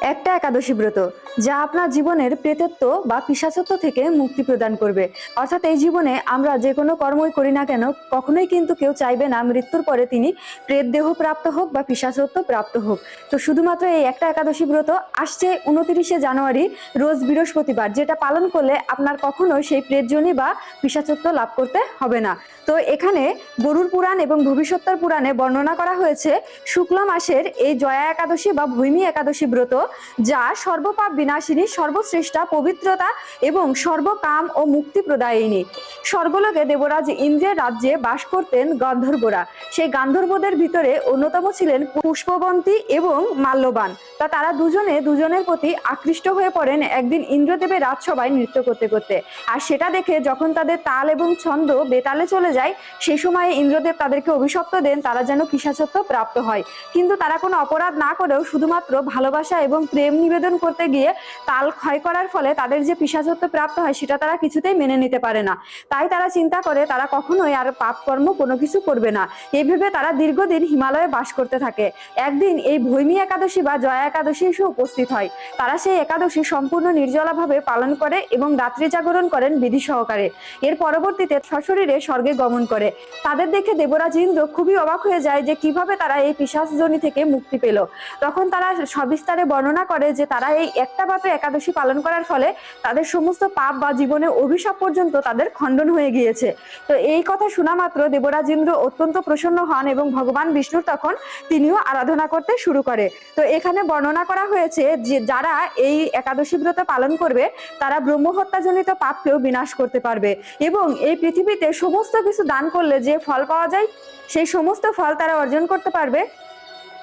একটা একাদশী ব্রত যা আপনার জীবনের প্রেতত্ব বা পিশাচত্ব থেকে মুক্তি প্রদান করবে। অর্থাৎ এই জীবনে আমরা যে কোনো কর্মই করি না কেন, কখনোই কিন্তু কেউ চাইবে না মৃত্যুর পরে তিনি প্রেত দেহ প্রাপ্ত হোক বা পিশাচত্ব প্রাপ্ত হোক। তো শুধুমাত্র এই একটা একাদশী ব্রত আসছে 29শে জানুয়ারি রোজ বৃহস্পতিবার, যেটা পালন করলে আপনার কখনোই সেই প্রেতজনী বা পিশাচত্ব লাভ করতে হবে না। তো এখানে গরুর পুরাণ এবং ভবিষ্যত্তর পুরাণে বর্ণনা করা হয়েছে শুক্ল মাসের এই জয়া একাদশী বা ভৈমী একাদশী ব্রত, যা সর্বপাপ বিনাশিনী, সর্বশ্রেষ্ঠা, পবিত্রতা এবং সর্বকাম ও মুক্তি প্রদায়িনী। স্বর্গলোকে দেবরাজ ইন্দ্রের রাজ্যে বাস করতেন গন্ধর্বরা। সেই গান্ধর্বদের ভিতরে অন্যতম ছিলেন পুষ্পবন্তী এবং মাল্যবান। তারা দুজনের প্রতি আকৃষ্ট হয়ে পড়েন একদিন ইন্দ্রদেবের রাজসভায় নৃত্য করতে করতে। আর সেটা দেখে যখন তাদের তাল এবং ছন্দ বেতালে চলে যায়, সেই সময় ইন্দ্রদেব তাদেরকে অভিশপ্ত দেন তারা যেন পিশাচত্ব প্রাপ্ত হয়। কিন্তু তারা কোনো অপরাধ না করেও শুধুমাত্র ভালোবাসা এবং প্রেম নিবেদন করতে গিয়ে তাল ক্ষয় করার ফলে তাদের যে পিশাচত্ব প্রাপ্ত হয় সেটা তারা কিছুতেই মেনে নিতে পারে না। তাই তারা চিন্তা করে তারা কখনোই আর পাপ কর্ম কোনো কিছু করবে না। এইভাবে তারা দীর্ঘদিন হিমালয়ে বাস করতে থাকে। একদিন এই ভৈমী একাদশী বা জয়া একাদশী এসে উপস্থিত হয়। তারা সেই একাদশী সম্পূর্ণ নির্জলাভাবে পালন করে এবং রাত্রি জাগরণ করেন বিধি সহকারে। এর পরবর্তীতে সশরীরে স্বর্গে গমন করে। তাদের দেখে দেবরাজ ইন্দ্র খুবই অবাক হয়ে যায় যে কিভাবে তারা এই পিশাচজনী থেকে মুক্তি পেল। তখন তারা সবিস্তারে বর্ণনা করে যে তারা এই একটা মাত্র একাদশী পালন করার ফলে তাদের সমস্ত পাপ বা জীবনের অভিশাপ পর্যন্ত তাদের খণ্ডন হয়ে গিয়েছে। তো এই কথা শোনা মাত্র দেবরাজ ইন্দ্র অত্যন্ত প্রসন্ন হন এবং ভগবান বিষ্ণুর তখন তিনিও আরাধনা করতে শুরু করে। তো এখানে বর্ণনা করা হয়েছে যে যারা এই একাদশী ব্রত পালন করবে তারা ব্রহ্মহত্যাজনিত পাপকেও বিনাশ করতে পারবে এবং এই পৃথিবীতে সমস্ত কিছু দান করলে যে ফল পাওয়া যায় সেই সমস্ত ফল তারা অর্জন করতে পারবে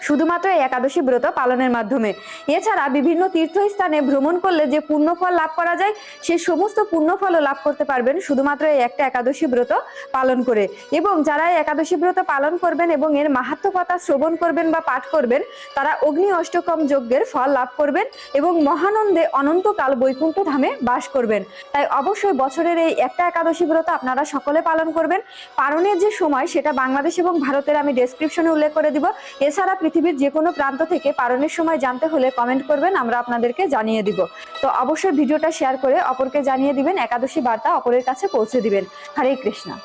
শুধুমাত্র এই একাদশী ব্রত পালনের মাধ্যমে। এছাড়া বিভিন্ন তীর্থস্থানে ভ্রমণ করলে যে পুণ্যফল লাভ করা যায় সেই সমস্ত পুণ্যফলও লাভ করতে পারবেন শুধুমাত্র এই একটা একাদশী ব্রত পালন করে। এবং যারা এই একাদশী ব্রত পালন করবেন এবং এর মাহাত্ম্য কথা শ্রবণ করবেন বা পাঠ করবেন তারা অগ্নি অষ্টকম যজ্ঞের ফল লাভ করবেন এবং মহানন্দে অনন্তকাল বৈকুণ্ঠ ধামে বাস করবেন। তাই অবশ্যই বছরের এই একটা একাদশী ব্রত আপনারা সকলে পালন করবেন। পালনের যে সময় সেটা বাংলাদেশ এবং ভারতের আমি ডেসক্রিপশনে উল্লেখ করে দিব। এছাড়া পৃথিবীর যে কোনো প্রান্ত থেকে পালনের সময় জানতে হলে কমেন্ট করবেন, আমরা আপনাদেরকে জানিয়ে দিব। তো অবশ্যই ভিডিওটা শেয়ার করে অপরকে জানিয়ে দিবেন, একাদশী বার্তা অপরের কাছে পৌঁছে দিবেন। হরে কৃষ্ণা।